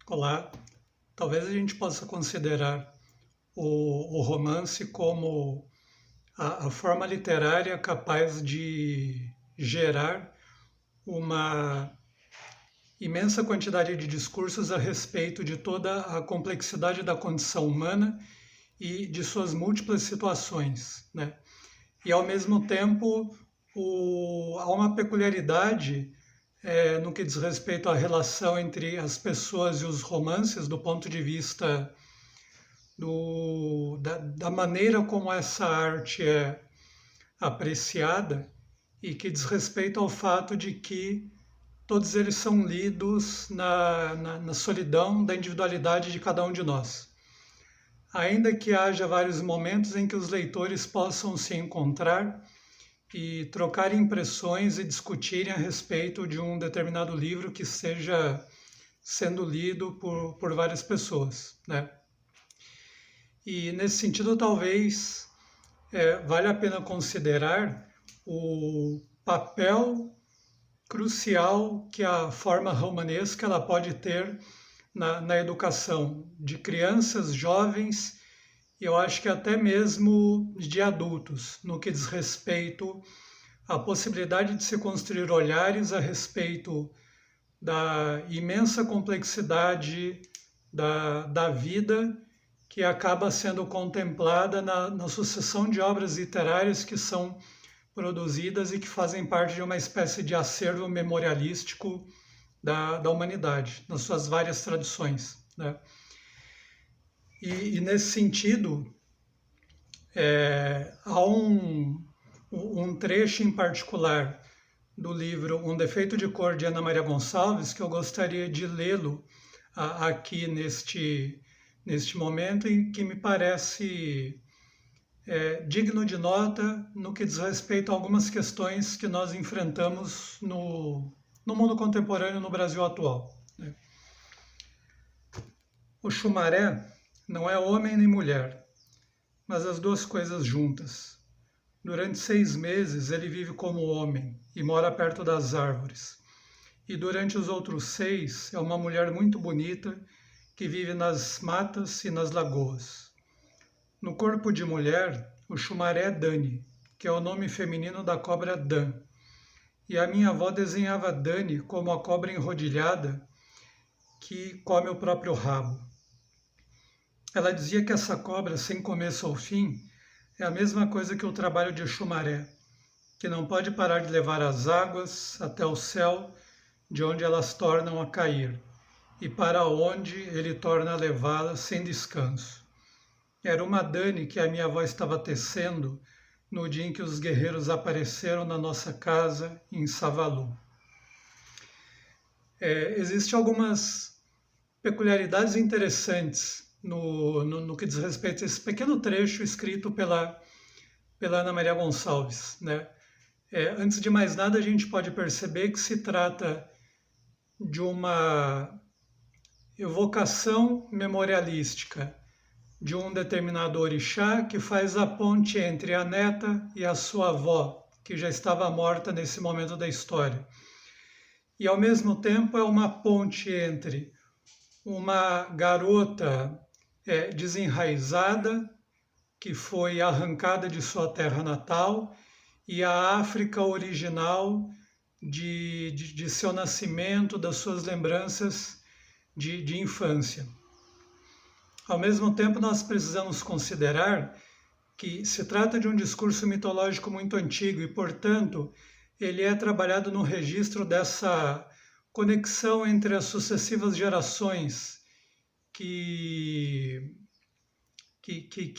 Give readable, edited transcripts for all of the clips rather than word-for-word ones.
Olá, talvez a gente possa considerar o romance como a forma literária capaz de gerar uma imensa quantidade de discursos a respeito de toda a complexidade da condição humana e de suas múltiplas situações, né? E ao mesmo tempo há uma peculiaridade no que diz respeito à relação entre as pessoas e os romances, do ponto de vista da maneira como essa arte é apreciada e que diz respeito ao fato de que todos eles são lidos na solidão da individualidade de cada um de nós. Ainda que haja vários momentos em que os leitores possam se encontrar e trocar impressões e discutirem a respeito de um determinado livro que esteja sendo lido por várias pessoas, né? E nesse sentido, talvez vale a pena considerar o papel crucial que a forma romanesca ela pode ter na educação de crianças, jovens, e eu acho que até mesmo de adultos, no que diz respeito à possibilidade de se construir olhares a respeito da imensa complexidade da vida que acaba sendo contemplada na sucessão de obras literárias que são produzidas e que fazem parte de uma espécie de acervo memorialístico da humanidade, nas suas várias tradições, né? E nesse sentido, há um trecho em particular do livro Um Defeito de Cor, de Ana Maria Gonçalves, que eu gostaria de lê-lo aqui neste momento, em que me parece digno de nota no que diz respeito a algumas questões que nós enfrentamos no mundo contemporâneo, no Brasil atual, né? O Xumaré não é homem nem mulher, mas as duas coisas juntas. Durante 6 meses ele vive como homem e mora perto das árvores. E durante os outros 6 é uma mulher muito bonita que vive nas matas e nas lagoas. No corpo de mulher, o Xumaré é Dani, que é o nome feminino da cobra Dan. E a minha avó desenhava Dani como a cobra enrodilhada que come o próprio rabo. Ela dizia que essa cobra, sem começo ao fim, é a mesma coisa que o trabalho de Xumaré, que não pode parar de levar as águas até o céu, de onde elas tornam a cair, e para onde ele torna a levá-las sem descanso. Era uma Dani que a minha avó estava tecendo no dia em que os guerreiros apareceram na nossa casa em Savalu. Existem algumas peculiaridades interessantes no que diz respeito a esse pequeno trecho escrito pela Ana Maria Gonçalves, né? Antes de mais nada, a gente pode perceber que se trata de uma evocação memorialística de um determinado orixá que faz a ponte entre a neta e a sua avó, que já estava morta nesse momento da história. E ao mesmo tempo é uma ponte entre uma garota desenraizada, que foi arrancada de sua terra natal, e a África original de seu nascimento, das suas lembranças de infância. Ao mesmo tempo, nós precisamos considerar que se trata de um discurso mitológico muito antigo e, portanto, ele é trabalhado no registro dessa conexão entre as sucessivas gerações que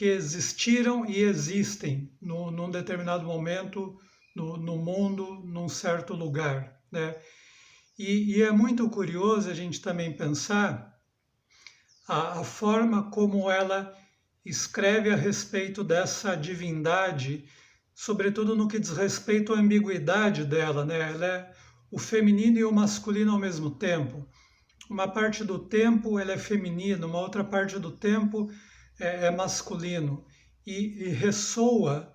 existiram e existem num determinado momento no mundo, num certo lugar, né? E é muito curioso a gente também pensar a forma como ela escreve a respeito dessa divindade, sobretudo no que diz respeito à ambiguidade dela, né? Ela é o feminino e o masculino ao mesmo tempo. Uma parte do tempo ela é feminina, uma outra parte do tempo é masculino. E ressoa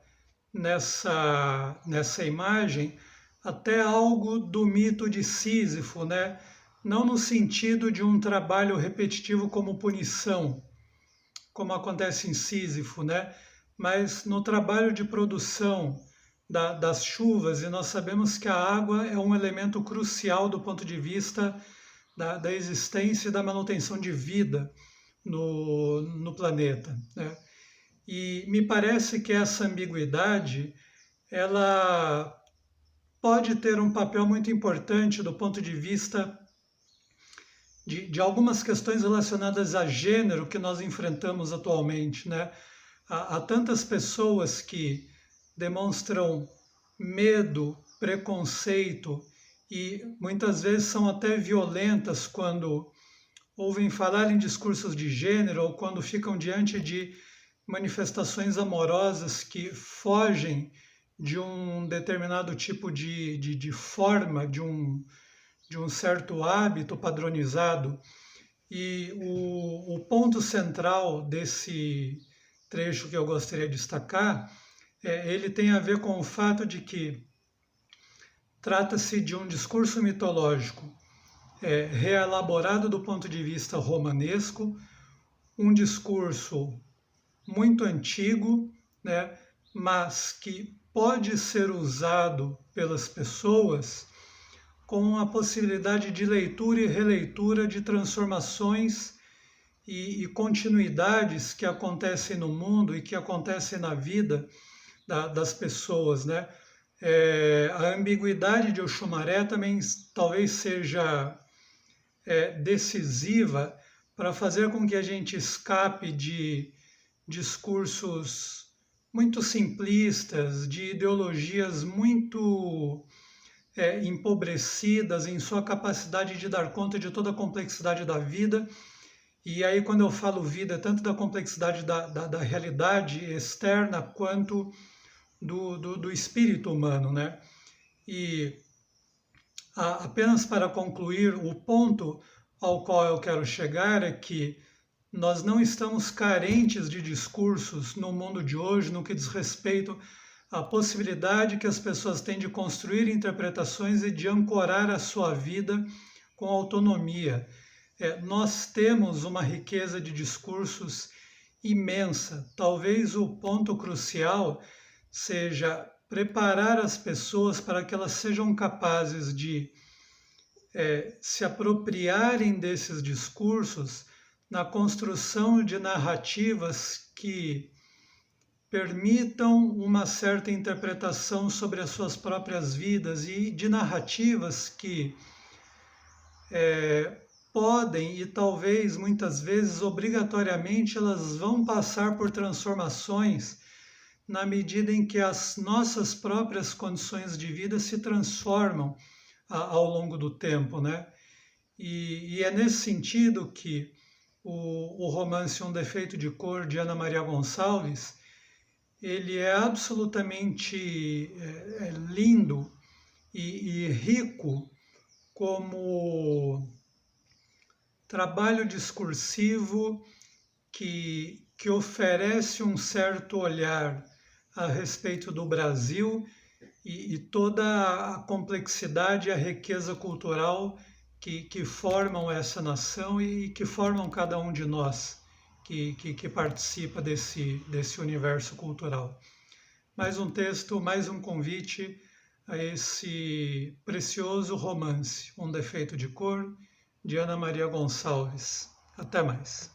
nessa imagem até algo do mito de Sísifo, né? não no sentido de um trabalho repetitivo como punição, como acontece em Sísifo, né? Mas no trabalho de produção das chuvas, e nós sabemos que a água é um elemento crucial do ponto de vista da existência e da manutenção de vida no planeta, né? E me parece que essa ambiguidade, ela pode ter um papel muito importante do ponto de vista de algumas questões relacionadas a gênero que nós enfrentamos atualmente, né? Há tantas pessoas que demonstram medo, preconceito e muitas vezes são até violentas quando ouvem falar em discursos de gênero ou quando ficam diante de manifestações amorosas que fogem de um determinado tipo de forma, de um certo hábito padronizado. E o ponto central desse trecho que eu gostaria de destacar, ele tem a ver com o fato de que trata-se de um discurso mitológico reelaborado do ponto de vista romanesco, um discurso muito antigo, né, mas que pode ser usado pelas pessoas com a possibilidade de leitura e releitura de transformações e continuidades que acontecem no mundo e que acontecem na vida das pessoas, né? A ambiguidade de Oxumaré também talvez seja decisiva para fazer com que a gente escape de discursos muito simplistas, de ideologias muito empobrecidas em sua capacidade de dar conta de toda a complexidade da vida. E aí, quando eu falo vida, tanto da complexidade da realidade externa quanto do espírito humano, né? E apenas para concluir, o ponto ao qual eu quero chegar é que nós não estamos carentes de discursos no mundo de hoje no que diz respeito à possibilidade que as pessoas têm de construir interpretações e de ancorar a sua vida com autonomia. Nós temos uma riqueza de discursos imensa. Talvez o ponto crucial seja preparar as pessoas para que elas sejam capazes de se apropriarem desses discursos na construção de narrativas que permitam uma certa interpretação sobre as suas próprias vidas e de narrativas que podem e talvez muitas vezes obrigatoriamente elas vão passar por transformações na medida em que as nossas próprias condições de vida se transformam ao longo do tempo, né? E é nesse sentido que o romance Um Defeito de Cor, de Ana Maria Gonçalves, ele é absolutamente lindo e rico como trabalho discursivo que oferece um certo olhar a respeito do Brasil e toda a complexidade e a riqueza cultural que formam essa nação e que formam cada um de nós que participa desse universo cultural. Mais um texto, mais um convite a esse precioso romance, Um Defeito de Cor, de Ana Maria Gonçalves. Até mais.